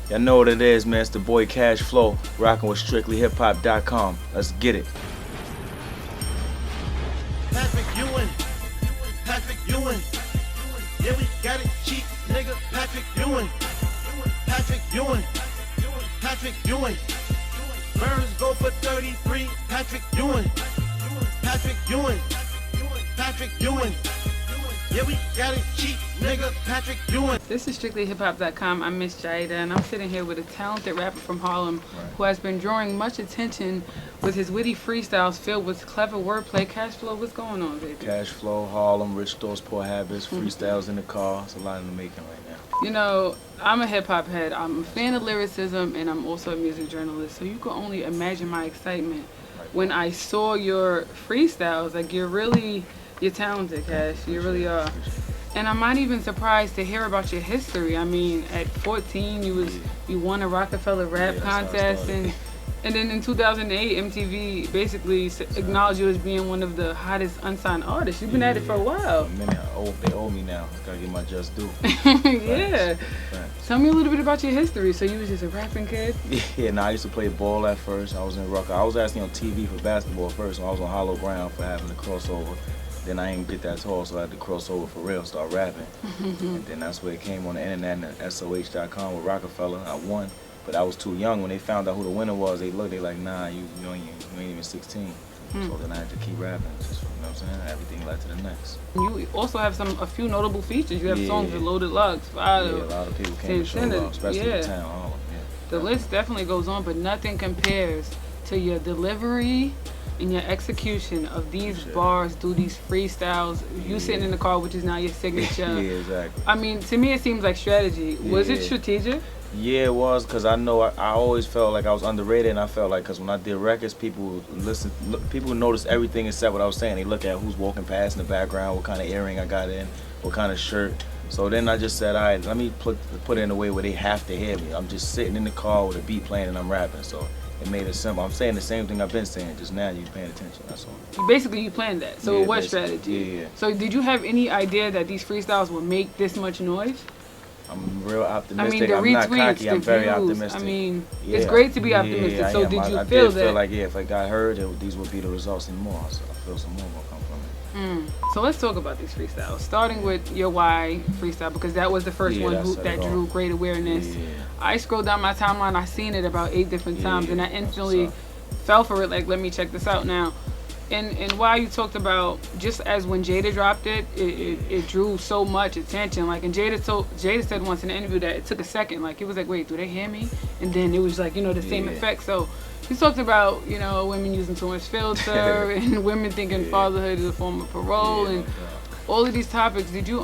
Y'all know what it is, man. It's the boy CashFlow, rocking with StrictlyHipHop.com. Let's get it. Patrick Ewing, Patrick Ewing. Yeah, we got it cheap, nigga. Patrick Ewing, Patrick Ewing, Patrick Ewing. Burns go for 33. Patrick Ewing, Patrick Ewing, Patrick Ewing. Yeah, we got it cheap, nigga. Patrick Ewing. This is StrictlyHipHop.com. I'm Miss Jayyiah, and I'm sitting here with a talented rapper from Harlem who has been drawing much attention with his witty freestyles filled with clever wordplay. CashFlow, what's going on, baby? CashFlow, Harlem, Rich Stores, Poor Habits, Freestyles in the car. It's a lot in the making right now. You know, I'm a hip-hop head. I'm a fan of lyricism, and I'm also a music journalist. So you can only imagine my excitement when I saw your freestyles. Like, you're talented, Cash. You really are. And I'm not even surprised to hear about your history. I mean, at 14, you won a Rockefeller rap contest, and then in 2008, MTV basically acknowledged you as being one of the hottest unsigned artists. You've been at it for a while. They owe me now. Gotta get my just due. Yeah. Facts. Tell me a little bit about your history. So you was just a rapping kid? Yeah, I used to play ball at first. I was in Rucker. I was actually on TV for basketball first, so I was on hollow ground for having the crossover. Then I didn't get that tall, so I had to cross over for real, start rapping. And then that's where it came on the internet and SOH.com with Rockefeller. I won, but I was too young. When they found out who the winner was, they like, nah, you ain't even 16. So then I had to keep rapping. Just, you know what I'm saying? Everything led to the next. You also have a few notable features. You have songs with Loaded Lux, Fire. Yeah, a lot of people came to show love, especially in town, Harlem. The list definitely goes on, but nothing compares to your delivery and your execution of these bars through these freestyles. You sitting in the car, which is now your signature. Yeah, exactly. I mean, to me, it seems like strategy. Was it strategic? Yeah, it was, because I know I always felt like I was underrated, and I felt like, because when I did records, people noticed everything except what I was saying. They look at who's walking past in the background, what kind of earring I got in, what kind of shirt. So then I just said, all right, let me put it in a way where they have to hear me. I'm just sitting in the car with a beat playing and I'm rapping. So it made it simple. I'm saying the same thing I've been saying, just now you're paying attention, that's all. Basically, you planned that, so it was strategy. Yeah. So did you have any idea that these freestyles would make this much noise? I'm real optimistic. I mean, the I'm not retweets, cocky, I'm very optimistic. I mean, it's great to be optimistic, so did you I feel did that? feel like, if I got heard, these would be the results and more. So I feel some more will come from it. So let's talk about these freestyles, starting with your Why freestyle, because that was the first one that drew great awareness. Yeah. I scrolled down my timeline, I seen it about 8 different times, and I instantly fell for it, like, let me check this out now. And Why, you talked about, just as when Jada dropped it, it drew so much attention. Like, and Jada said once in an interview that it took a second. Like, it was like, wait, do they hear me? And then it was like, the same effect. So he talked about, women using too much filter and women thinking fatherhood is a form of parole and all of these topics. Did you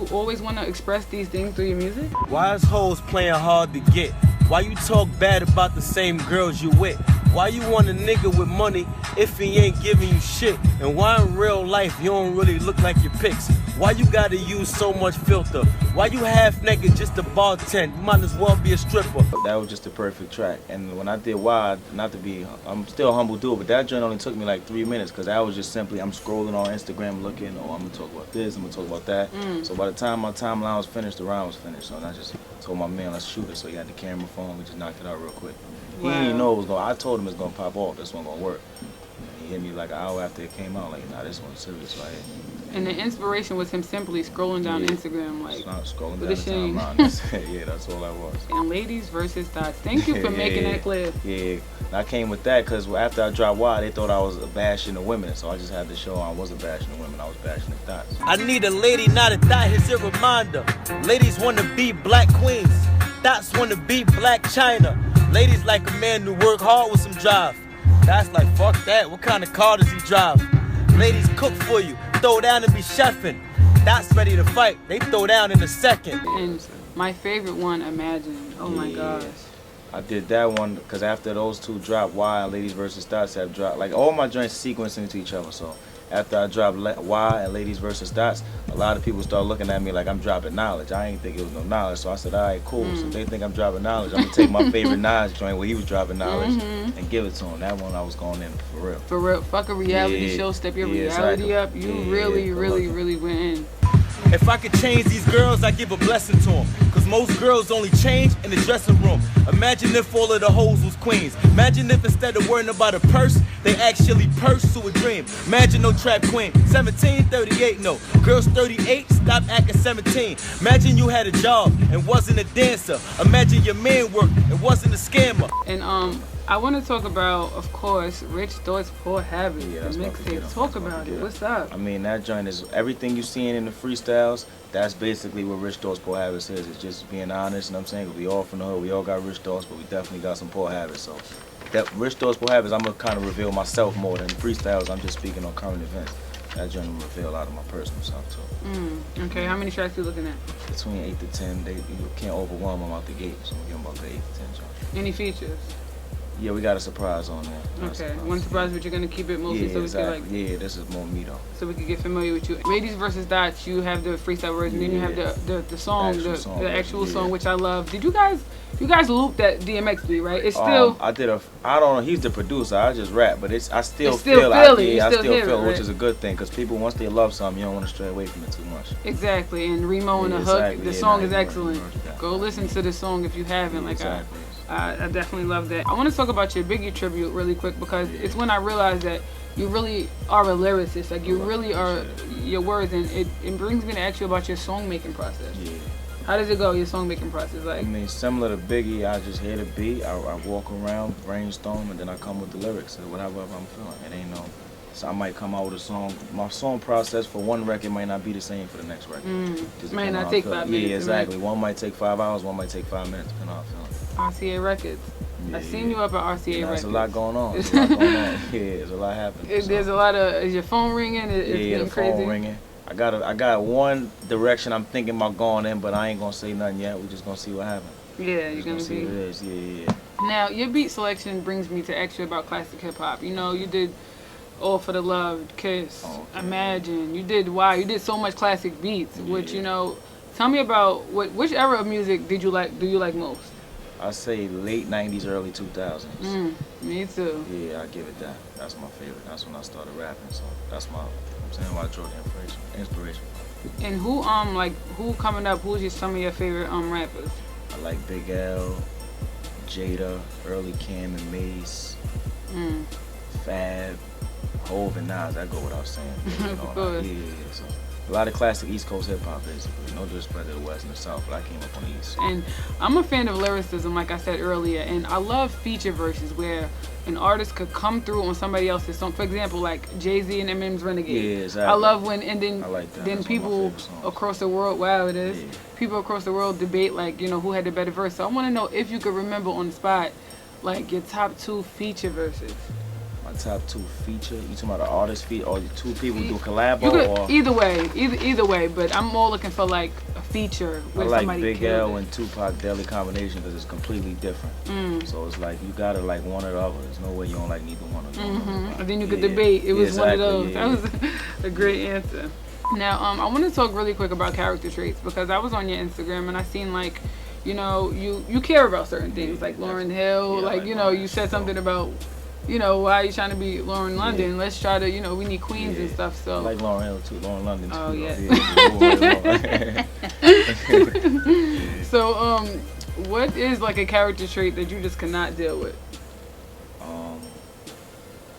always want to express these things through your music? Why is hoes playing hard to get? Why you talk bad about the same girls you with? Why you want a nigga with money if he ain't giving you shit? And why in real life you don't really look like your pics? Why you gotta use so much filter? Why you half naked just to bartend? You might as well be a stripper. That was just the perfect track. And when I did Why, I'm still humble dude, but that joint only took me like 3 minutes, because that was just simply, I'm scrolling on Instagram looking, I'm gonna talk about this, I'm gonna talk about that. So by the time my timeline was finished, the rhyme was finished. So I just told my man, let's shoot it. So he had the camera phone, we just knocked it out real quick. He didn't even know it was going. I told him it's gonna pop off. This one gonna work. He hit me like an hour after it came out. Like, nah, this one's serious right here. And the inspiration was him simply scrolling down Instagram, like, not scrolling down the timeline. Yeah, that's all that was. And ladies versus thoughts. Thank you for making that clear. Yeah, and I came with that because after I dropped Why, they thought I was bashing the women. So I just had to show I wasn't bashing the women. I was bashing the thoughts. I need a lady, not a thought. Here's a reminder. Ladies want to be black queens. Thoughts want to be black China. Ladies like a man who work hard with some drive. That's like, fuck that. What kind of car does he drive? Ladies cook for you. Throw down and be chefing. That's ready to fight. They throw down in a second. And my favorite one, Imagine. Oh my gosh. I did that one because after those two dropped, Why and Ladies vs. Dots have dropped. Like, all my joints sequencing into each other. So after I dropped Why and Ladies vs. Dots, a lot of people started looking at me like I'm dropping knowledge. I ain't think it was no knowledge. So I said, all right, cool. So if they think I'm dropping knowledge, I'm going to take my favorite knowledge joint where he was dropping knowledge and give it to him. That one I was going in for real. For real. Fuck a reality show. Step your reality up. You really went in. If I could change these girls, I'd give a blessing to them. Cause most girls only change in the dressing room. Imagine if all of the hoes was queens. Imagine if instead of worrying about a purse, they actually pursue a dream. Imagine no trap queen, 17, 38, no. Girls 38, stop acting 17. Imagine you had a job and wasn't a dancer. Imagine your man worked and wasn't a scammer. And I want to talk about, of course, Rich Thoughts, Poor Habits, Yeah, the that's what I forget. mixtape. Talk about it. What's up? I mean, that joint is everything you seeing in the freestyles. That's basically what Rich Thoughts, Poor Habits is. It's just being honest, you know what I'm saying? 'Cause we all from the hood. We all got rich thoughts, but we definitely got some poor habits. So that Rich Thoughts, Poor Habits, I'm going to kind of reveal myself more than freestyles. I'm just speaking on current events. That joint will reveal a lot of my personal stuff, too. Okay, how many tracks you looking at? Between 8 to 10, you can't overwhelm them out the gate. So I'm giving about the 8 to 10 joints. Any features? Yeah, we got a surprise on there. Okay, one surprise, but you're gonna keep it mostly Yeah, so we exactly. can Yeah, this is more me though. so we can get familiar with you. Ladies versus Dots, you have the freestyle version, then you have the song, the actual song, which I love. Did you guys loop that DMX beat, right? It's still I don't know. He's the producer. I just rap, but I still feel feel it. I You still still hear feel it, it, which right? is a good thing because people once they love something, you don't want to stray away from it too much. exactly, and Remo and the Yeah, hook. exactly. The Yeah, song nah, is you excellent. right, that. Go listen to the song if you haven't. Like Exactly. I definitely love that. I want to talk about your Biggie tribute really quick because it's when I realized that you really are a lyricist. Like you really are your words, and it brings me to ask you about your song making process. Yeah. How does it go? Your song making process, I like mean, similar to Biggie, I just hear the beat, I walk around, brainstorm, and then I come with the lyrics or whatever I'm feeling. It ain't no. So I might come out with a song. My song process for one record might not be the same for the next record. Just Might depending not on take how I feel. 5 minutes, Yeah, right? exactly. One might take 5 hours, one might take 5 minutes, depending on how I'm feeling. RCA Records. Yeah, I seen you up at RCA Yeah, Records. there's a lot going on. There's a lot going on. Yeah, there's a lot happening. So. There's a lot of. Is your phone ringing? It's Yeah, getting the crazy. phone ringing. I got one direction I'm thinking about going in, but I ain't gonna say nothing yet. We just gonna see what happens. Yeah, you're Just gonna see be. what it is. Yeah. Now, your beat selection brings me to ask you about classic hip hop. You know, you did All for the Love, Kiss, Okay. Imagine. You did Why. You did so much classic beats, which, you know, tell me about which era of music do you like most? I say late '90s, early 2000s. Me too. Yeah, I give it that. That's my favorite. That's when I started rapping. So that's I'm saying why I drew the inspiration. And who coming up, who's some of your favorite rappers? I like Big L, Jada, early Cam and Mace, Fab, Hov and Nas. That go without saying. You know, Of course. So a lot of classic East Coast hip hop, basically. No disrespect to the West and the South, but I came up on the East. And I'm a fan of lyricism, like I said earlier, and I love feature verses where an artist could come through on somebody else's song. For example, like Jay-Z and Eminem's Renegade. Yeah, exactly. I love when, and then I like that. then That's one of my people favorite songs. across the world, wow, it is. Yeah. People across the world debate, like, you know, who had the better verse. So I want to know if you could remember on the spot, like, your top 2 feature verses. My top 2 feature. You talking about the artist feature or the 2 people do collabo You could, or? either way, but I'm more looking for, like, a feature I where like somebody Big killed L it. and Tupac Deadly Combination because it's completely different. So it's like you gotta like one or the other. There's no way you don't like neither one of them. And then you could debate. It was one of those. Yeah. That was a great answer. Now, I want to talk really quick about character traits because I was on your Instagram and I seen like, you know, you care about certain things like Lauryn Hill. Yeah, like, you know, you said something about, you know, why are you trying to be Lauren London? Yeah. Let's try to, you know, we need queens and stuff. So I like Lauryn Hill too, Lauren London too. Oh, yeah. Yeah. So, what is like a character trait that you just cannot deal with?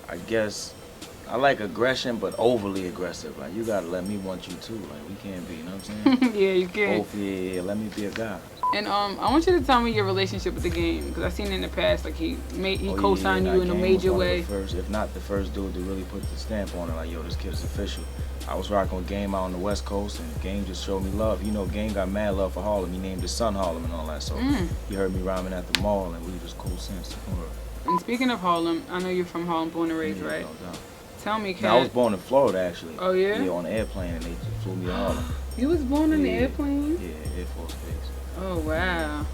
I guess I like aggression, but overly aggressive. Like you gotta let me want you too. Like we can't be, you know what I'm saying? Yeah, you can. Both, yeah, let me be a guy. And I want you to tell me your relationship with the game because I've seen in the past like he co-signed you in a major way. First, if not the first dude to really put the stamp on it, like yo, this kid is official. I was rocking with Game out on the West Coast, and Game just showed me love. You know, Game got mad love for Harlem. He named his son Harlem and all that. So he heard me rhyming at the mall, and we were just cool since. And speaking of Harlem, I know you're from Harlem, born and raised, Yeah, right? no doubt. Tell me, Now, Kat. I was born in Florida, actually. Oh, yeah? Yeah, on an airplane, and they just flew me to Harlem. You was born on the Yeah. airplane? Yeah, Air Force Base. Oh, wow.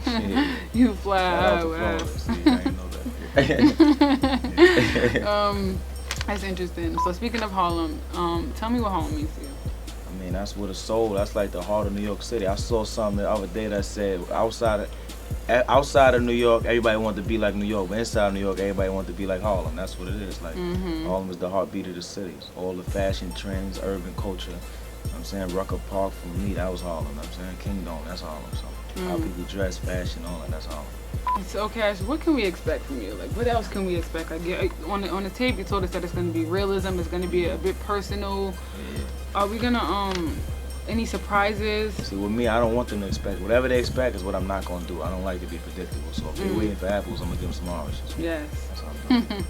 Yeah. You fly Shout high, out to wow. Florida. See, I didn't know that. That's interesting. So speaking of Harlem, tell me what Harlem means to you. I mean, that's with a soul. That's like the heart of New York City. I saw something the other day that said outside of New York, everybody wanted to be like New York, but inside of New York, everybody wanted to be like Harlem. That's what it is. Like Harlem is the heartbeat of the city. All the fashion trends, urban culture, I'm saying Rucker Park for me, that was Harlem. I'm saying Kingdom, that's Harlem. So how people dress, fashion, all that, that's Harlem. So, Cash, what can we expect from you? Like, what else can we expect? Like, on the tape, you told us that it's gonna be realism. It's gonna be a bit personal. Yeah. Are we gonna any surprises? See, with me, I don't want them to expect. Whatever they expect is what I'm not gonna do. I don't like to be predictable. So if they're waiting for apples, I'm gonna give them some oranges. Yes. That's what I'm doing.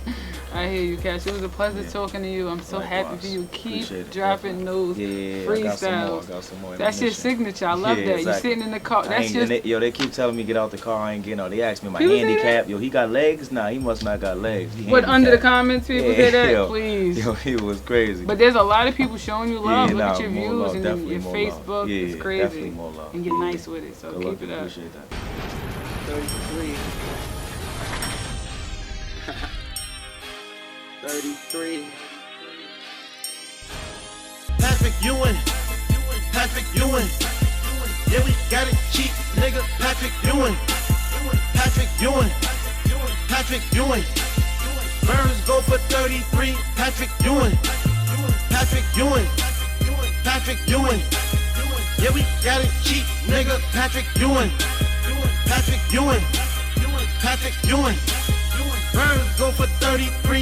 I hear you, Cash. It was a pleasure talking to you. I'm so happy for you. Keep dropping those freestyles. I got some more. That's your signature. I love that. Exactly. You're sitting in the car. That's just... They keep telling me get out the car. I ain't getting out. They asked me my People say handicap. that? Yo, he got legs? Nah, he must not got legs. He What, under the handicapped. comments, people say that? Yo, Please. Yo, he was crazy. But there's a lot of people showing you love. Look at your more views love, and definitely your more Facebook. love. Yeah, It's crazy. definitely more love. And you're nice with it. So Good keep luck, it up. appreciate that. 33. Patrick Ewing, Patrick Ewing. Yeah, we got it cheap, nigga. Patrick Ewing, Patrick Ewing, Patrick Ewing. Burns go for 33. Patrick Ewing, Patrick Ewing, Patrick Ewing. Yeah, we got it cheap, nigga. Patrick Ewing, Patrick Ewing, Patrick Ewing. Burns go for 33.